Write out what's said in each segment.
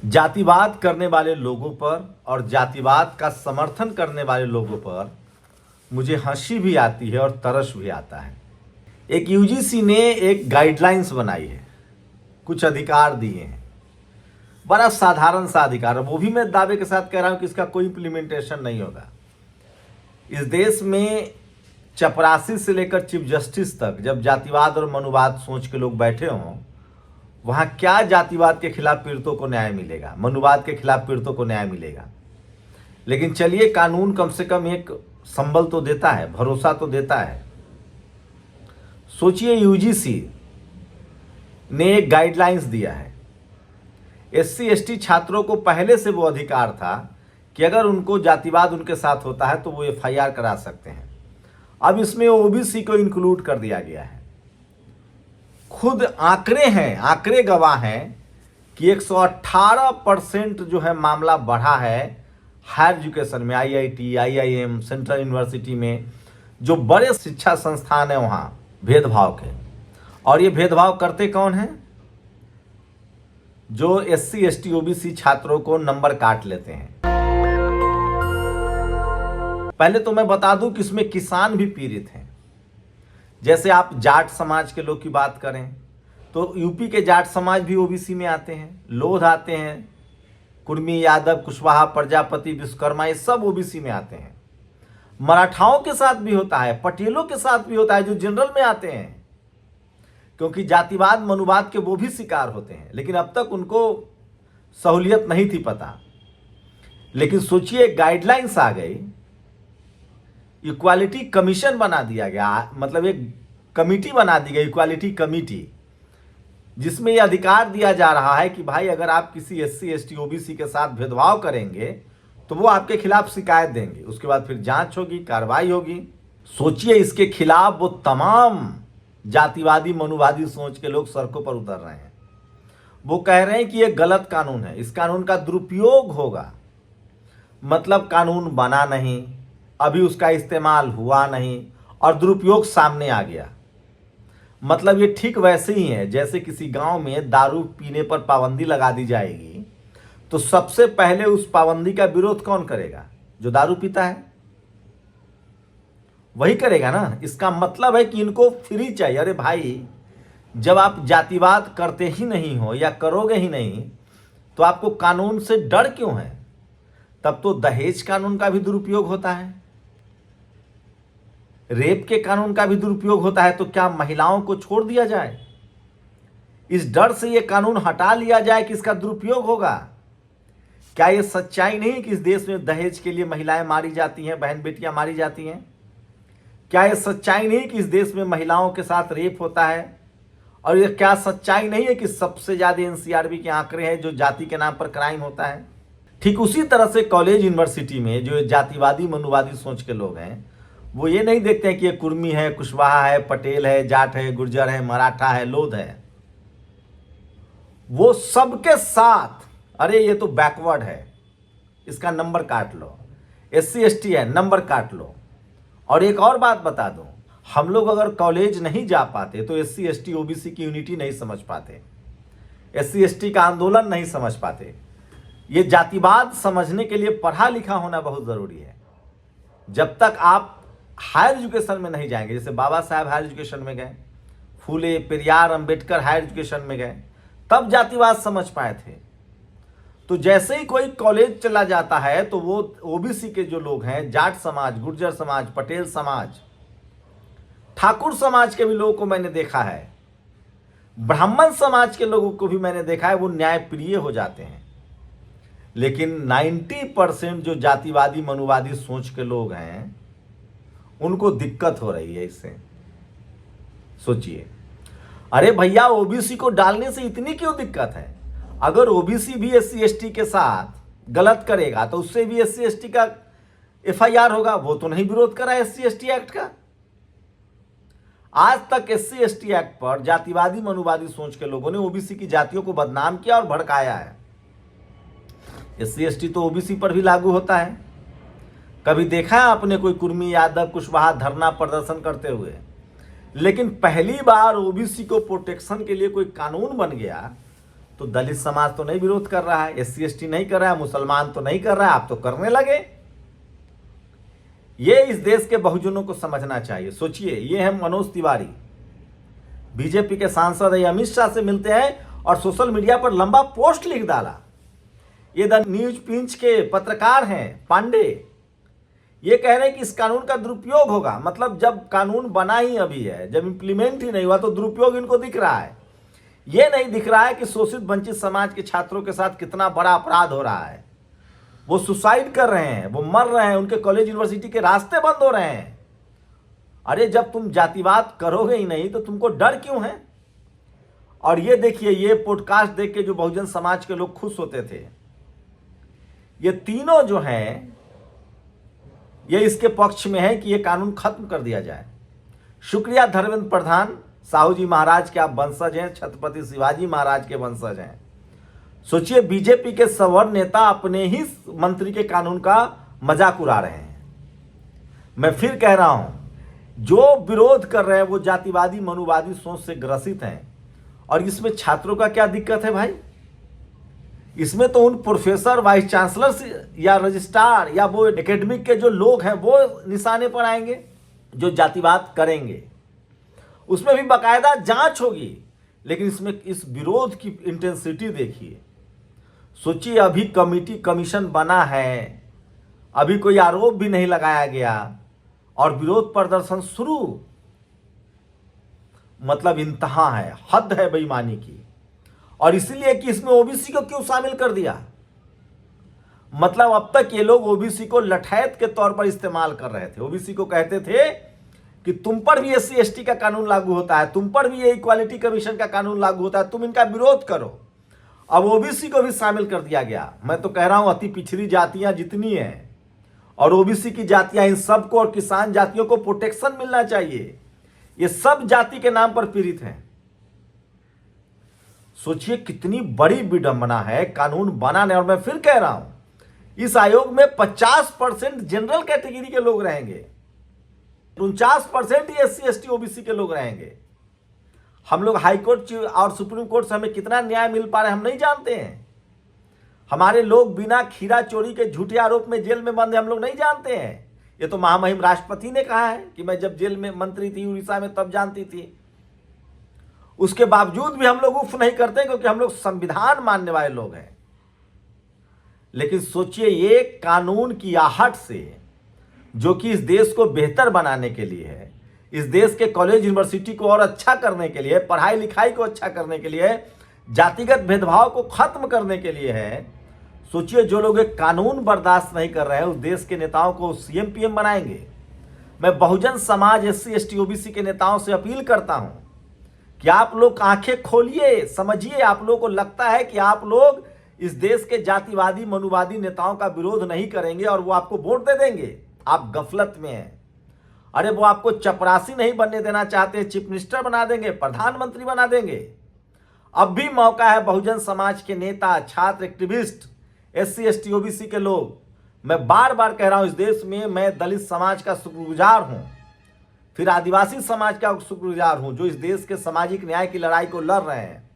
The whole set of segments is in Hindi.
जातिवाद करने वाले लोगों पर और जातिवाद का समर्थन करने वाले लोगों पर मुझे हंसी भी आती है और तरस भी आता है। एक यूजीसी ने एक गाइडलाइंस बनाई है, कुछ अधिकार दिए हैं, बड़ा साधारण सा अधिकार है। वो भी मैं दावे के साथ कह रहा हूं कि इसका कोई इम्प्लीमेंटेशन नहीं होगा। इस देश में चपरासी से लेकर चीफ जस्टिस तक जब जातिवाद और मनुवाद सोच के लोग बैठे हों, वहां क्या जातिवाद के खिलाफ पीड़ितों को न्याय मिलेगा, मनुवाद के खिलाफ पीड़ितों को न्याय मिलेगा। लेकिन चलिए, कानून कम से कम एक संबल तो देता है, भरोसा तो देता है। सोचिए, यूजीसी ने एक गाइडलाइंस दिया है। एससी एसटी छात्रों को पहले से वो अधिकार था कि अगर उनको जातिवाद उनके साथ होता है तो वो एफआईआर करा सकते हैं। अब इसमें ओबीसी को इंक्लूड कर दिया गया है। खुद आंकड़े गवाह हैं कि 118% जो है मामला बढ़ा है हायर एजुकेशन में, आईआईटी, आईआईएम, सेंट्रल यूनिवर्सिटी में, जो बड़े शिक्षा संस्थान है वहां भेदभाव के। और ये भेदभाव करते कौन हैं? जो एससी एसटी ओबीसी छात्रों को नंबर काट लेते हैं। पहले तो मैं बता दूं कि इसमें किसान भी पीड़ित हैं। जैसे आप जाट समाज के लोग की बात करें तो यूपी के जाट समाज भी ओबीसी में आते हैं, लोध आते हैं, कुर्मी, यादव, कुशवाहा, प्रजापति, विश्वकर्मा, ये सब ओबीसी में आते हैं। मराठाओं के साथ भी होता है, पटेलों के साथ भी होता है, जो जनरल में आते हैं, क्योंकि जातिवाद मनुवाद के वो भी शिकार होते हैं। लेकिन अब तक उनको सहूलियत नहीं थी पता। लेकिन सोचिए, गाइडलाइंस आ गई, इक्वालिटी कमीशन बना दिया गया, मतलब एक कमिटी बना दी गई, इक्वालिटी कमिटी, जिसमें यह अधिकार दिया जा रहा है कि भाई अगर आप किसी एससी एसटी ओबीसी के साथ भेदभाव करेंगे तो वो आपके खिलाफ शिकायत देंगे, उसके बाद फिर जांच होगी, कार्रवाई होगी। सोचिए, इसके खिलाफ वो तमाम जातिवादी मनुवादी सोच के लोग सड़कों पर उतर रहे हैं। वो कह रहे हैं कि ये गलत कानून है, इस कानून का दुरुपयोग होगा। मतलब कानून बना नहीं, अभी उसका इस्तेमाल हुआ नहीं और दुरुपयोग सामने आ गया। मतलब ये ठीक वैसे ही है जैसे किसी गांव में दारू पीने पर पाबंदी लगा दी जाएगी तो सबसे पहले उस पाबंदी का विरोध कौन करेगा? जो दारू पीता है वही करेगा ना। इसका मतलब है कि इनको फ्री चाहिए। अरे भाई, जब आप जातिवाद करते ही नहीं हो या करोगे ही नहीं तो आपको कानून से डर क्यों है? तब तो दहेज कानून का भी दुरुपयोग होता है, रेप के कानून का भी दुरुपयोग होता है। तो क्या महिलाओं को छोड़ दिया जाए? इस डर से यह कानून हटा लिया जाए कि इसका दुरुपयोग होगा? क्या यह सच्चाई नहीं कि इस देश में दहेज के लिए महिलाएं मारी जाती हैं, बहन बेटियां मारी जाती हैं? क्या यह सच्चाई नहीं कि इस देश में महिलाओं के साथ रेप होता है? और यह क्या सच्चाई नहीं है कि सबसे ज्यादा एनसीआरबी के आंकड़े हैं जो जाति के नाम पर क्राइम होता है? ठीक उसी तरह से कॉलेज यूनिवर्सिटी में जो जातिवादी मनुवादी सोच के लोग हैं, वो ये नहीं देखते हैं कि ये कुर्मी है, कुशवाहा है, पटेल है, जाट है, गुर्जर है, मराठा है, लोध है। वो सबके साथ, अरे ये तो बैकवर्ड है, इसका नंबर काट लो, एससी एसटी है, नंबर काट लो। और एक और बात बता दूं, हम लोग अगर कॉलेज नहीं जा पाते तो एससी एसटी ओबीसी की यूनिटी नहीं समझ पाते, एससी एसटी का आंदोलन नहीं समझ पाते। ये जातिवाद समझने के लिए पढ़ा लिखा होना बहुत जरूरी है। जब तक आप हायर एजुकेशन में नहीं जाएंगे, जैसे बाबा साहब हायर एजुकेशन में गए, फूले, पेरियार, अंबेडकर हायर एजुकेशन में गए, तब जातिवाद समझ पाए थे। तो जैसे ही कोई कॉलेज चला जाता है तो वो ओबीसी के जो लोग हैं, जाट समाज, गुर्जर समाज, पटेल समाज, ठाकुर समाज के भी लोगों को मैंने देखा है, ब्राह्मण समाज के लोगों को भी मैंने देखा है, वो न्यायप्रिय हो जाते हैं। लेकिन 90% जो जातिवादी मनुवादी सोच के लोग हैं उनको दिक्कत हो रही है इससे। सोचिए, अरे भैया, ओबीसी को डालने से इतनी क्यों दिक्कत है? अगर ओबीसी भी एससी एसटी के साथ गलत करेगा तो उससे भी एससी एसटी का एफआईआर होगा। वो तो नहीं विरोध करा एससी एसटी एक्ट का। आज तक एससी एसटी एक्ट पर जातिवादी मनुवादी सोच के लोगों ने ओबीसी की जातियों को बदनाम किया और भड़काया है। एससी एसटी तो ओबीसी पर भी लागू होता है। कभी देखा है आपने कोई कुर्मी, यादव, कुशवाहा धरना प्रदर्शन करते हुए? लेकिन पहली बार ओबीसी को प्रोटेक्शन के लिए कोई कानून बन गया तो दलित समाज तो नहीं विरोध कर रहा है, SC ST नहीं कर रहा है, मुसलमान तो नहीं कर रहा है, आप तो करने लगे। ये इस देश के बहुजनों को समझना चाहिए। सोचिए, ये है मनोज तिवारी, बीजेपी के सांसद है, अमित शाह से मिलते हैं और सोशल मीडिया पर लंबा पोस्ट लिख डाला। ये द न्यूज पिंच के पत्रकार हैं पांडे, ये कह रहे हैं कि इस कानून का दुरुपयोग होगा। मतलब जब कानून बना ही अभी है, जब इंप्लीमेंट ही नहीं हुआ, तो दुरुपयोग इनको दिख रहा है। ये नहीं दिख रहा है कि शोषित वंचित समाज के छात्रों के साथ कितना बड़ा अपराध हो रहा है। वो सुसाइड कर रहे हैं, वो मर रहे हैं, उनके कॉलेज यूनिवर्सिटी के रास्ते बंद हो रहे हैं। अरे जब तुम जातिवाद करोगे ही नहीं तो तुमको डर क्यों है? और ये देखिए, ये पॉडकास्ट देख के जो बहुजन समाज के लोग खुश होते थे, ये तीनों जो हैं ये इसके पक्ष में है कि ये कानून खत्म कर दिया जाए। शुक्रिया धर्मेंद्र प्रधान, साहू जी महाराज के आप वंशज हैं, छत्रपति शिवाजी महाराज के वंशज हैं। सोचिए, बीजेपी के सवर्ण नेता अपने ही मंत्री के कानून का मजाक उड़ा रहे हैं। मैं फिर कह रहा हूं, जो विरोध कर रहे हैं वो जातिवादी मनुवादी सोच से ग्रसित हैं। और इसमें छात्रों का क्या दिक्कत है भाई? इसमें तो उन प्रोफेसर, वाइस चांसलर या रजिस्ट्रार या वो एकेडमिक के जो लोग हैं वो निशाने पर आएंगे जो जातिवाद करेंगे। उसमें भी बाकायदा जांच होगी। लेकिन इसमें इस विरोध की इंटेंसिटी देखिए। सोचिए, अभी कमेटी कमीशन बना है, अभी कोई आरोप भी नहीं लगाया गया और विरोध प्रदर्शन शुरू। मतलब इंतहा है, हद है बेईमानी की। और इसीलिए कि इसमें ओबीसी को क्यों शामिल कर दिया? मतलब अब तक ये लोग ओबीसी को लठैत के तौर पर इस्तेमाल कर रहे थे। ओबीसी को कहते थे कि तुम पर भी SC ST का कानून लागू होता है, तुम पर भी ये इक्वालिटी कमीशन का कानून लागू होता है, तुम इनका विरोध करो। अब ओबीसी को भी शामिल कर दिया गया। मैं तो कह रहा हूं, अति पिछड़ी जातियां जितनी हैं और ओबीसी की जातियां, इन सबको और किसान जातियों को प्रोटेक्शन मिलना चाहिए। ये सब जाति के नाम पर पीड़ित हैं। सोचिए कितनी बड़ी विडंबना है कानून बनाने। और मैं फिर कह रहा हूं, इस आयोग में 50% जनरल कैटेगरी के लोग रहेंगे, 49% SC ST OBC के लोग रहेंगे। हम लोग हाईकोर्ट और सुप्रीम कोर्ट से हमें कितना न्याय मिल पा रहा है हम नहीं जानते हैं। हमारे लोग बिना खीरा चोरी के झूठे आरोप में जेल में बंद है, हम लोग नहीं जानते हैं। ये तो महामहिम राष्ट्रपति ने कहा है कि मैं जब जेल में मंत्री थी उड़ीसा में तब जानती थी। उसके बावजूद भी हम लोग उफ नहीं करते क्योंकि हम लोग संविधान मानने वाले लोग हैं। लेकिन सोचिए, ये कानून की आहट से, जो कि इस देश को बेहतर बनाने के लिए है, इस देश के कॉलेज यूनिवर्सिटी को और अच्छा करने के लिए, पढ़ाई लिखाई को अच्छा करने के लिए, जातिगत भेदभाव को खत्म करने के लिए है। सोचिए, जो लोग एक कानून बर्दाश्त नहीं कर रहे हैं, उस देश के नेताओं को CM PM बनाएंगे। मैं Bahujan Samaj SC ST OBC के नेताओं से अपील करता हूं कि आप लोग आंखें खोलिए, समझिए। आप लोगों को लगता है कि आप लोग इस देश के जातिवादी मनुवादी नेताओं का विरोध नहीं करेंगे और वो आपको वोट दे देंगे। आप गफलत में हैं। अरे वो आपको चपरासी नहीं बनने देना चाहते, चीफ मिनिस्टर बना देंगे, प्रधानमंत्री बना देंगे। अब भी मौका है बहुजन समाज के नेता, छात्र, एक्टिविस्ट, SC ST OBC के लोग। मैं बार बार कह रहा हूं, इस देश में मैं दलित समाज का शुक्रगुजार हूं, फिर आदिवासी समाज का शुक्रगुजार हूं, जो इस देश के सामाजिक न्याय की लड़ाई को लड़ रहे हैं।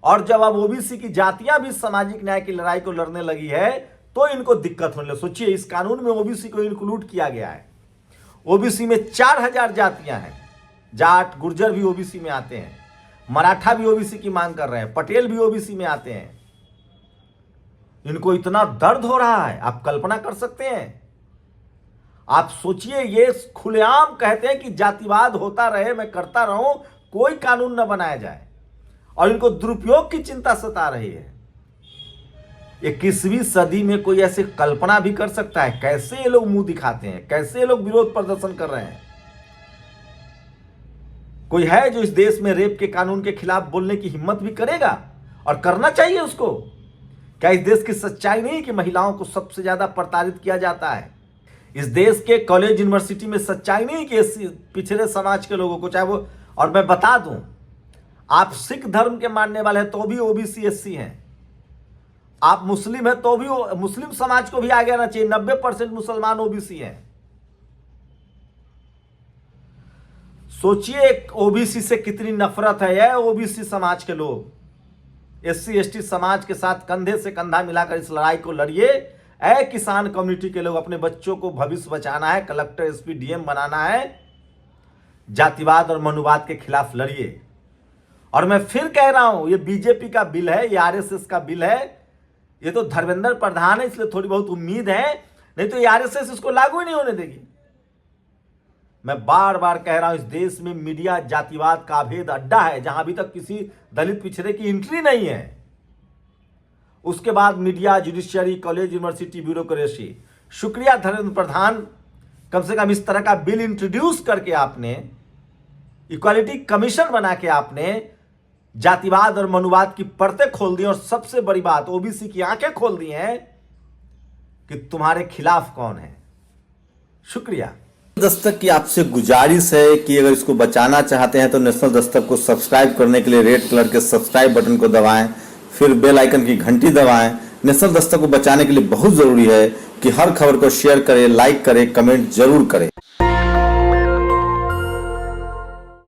और जब अब OBC की जातियां भी सामाजिक न्याय की लड़ाई को लड़ने लगी है तो इनको दिक्कत होने लगी। सोचिए, इस कानून में OBC को इंक्लूड किया गया है। OBC में 4000 जातियां हैं। जाट, गुर्जर भी OBC में आते हैं, मराठा भी OBC की मांग कर रहे हैं, पटेल भी OBC में आते हैं। इनको इतना दर्द हो रहा है, आप कल्पना कर सकते हैं? आप सोचिए, ये खुलेआम कहते हैं कि जातिवाद होता रहे, मैं करता रहूं, कोई कानून न बनाया जाए, और इनको दुरुपयोग की चिंता सता रही है। 21वीं सदी में कोई ऐसे कल्पना भी कर सकता है? कैसे ये लोग मुंह दिखाते हैं, कैसे ये लोग विरोध प्रदर्शन कर रहे हैं? कोई है जो इस देश में रेप के कानून के खिलाफ बोलने की हिम्मत भी करेगा? और करना चाहिए उसको। क्या इस देश की सच्चाई नहीं कि महिलाओं को सबसे ज्यादा प्रताड़ित किया जाता है? इस देश के कॉलेज यूनिवर्सिटी में सच्चाई नहीं कि पिछड़े समाज के लोगों को, चाहे वो, और मैं बता दूं, आप सिख धर्म के मानने वाले हैं तो भी OBC SC हैं, आप मुस्लिम हैं तो भी मुस्लिम समाज को भी आगे आना चाहिए। 90% मुसलमान OBC हैं। सोचिए OBC से कितनी नफरत है, OBC समाज के लोग। SC ST समाज के साथ कंधे से कंधा मिलाकर इस लड़ाई को लड़िए। ऐ किसान कम्युनिटी के लोग, अपने बच्चों को भविष्य बचाना है, कलेक्टर SP DM बनाना है, जातिवाद और मनुवाद के खिलाफ लड़िए। और मैं फिर कह रहा हूं, ये बीजेपी का बिल है, ये RSS का बिल है, ये तो धर्मेंद्र प्रधान है, इसलिए थोड़ी बहुत उम्मीद है, नहीं तो ये RSS इसको लागू ही नहीं होने देगी। मैं बार बार कह रहा हूं, इस देश में मीडिया जातिवाद का अभेद अड्डा है, जहां अभी तक किसी दलित पिछड़े की एंट्री नहीं है। उसके बाद media, judiciary, college, university, bureaucracy. शुक्रिया धर्मेंद्र प्रधान, कम से कम इस तरह का बिल इंट्रोड्यूस करके आपने, इक्वालिटी कमीशन बना के आपने जातिवाद और मनुवाद की परतें खोल दी, और सबसे बड़ी बात OBC की आंखें खोल दी हैं कि तुम्हारे खिलाफ कौन है। शुक्रिया। दस्तक की आपसे गुजारिश है कि अगर इसको बचाना चाहते हैं तो नेशनल दस्तक को सब्सक्राइब करने के लिए रेड कलर के सब्सक्राइब बटन को दबाएं, फिर बेल आइकन की घंटी दबाएं। नेशनल दस्तक को बचाने के लिए बहुत जरूरी है कि हर खबर को शेयर करें, लाइक करें, कमेंट जरूर करें।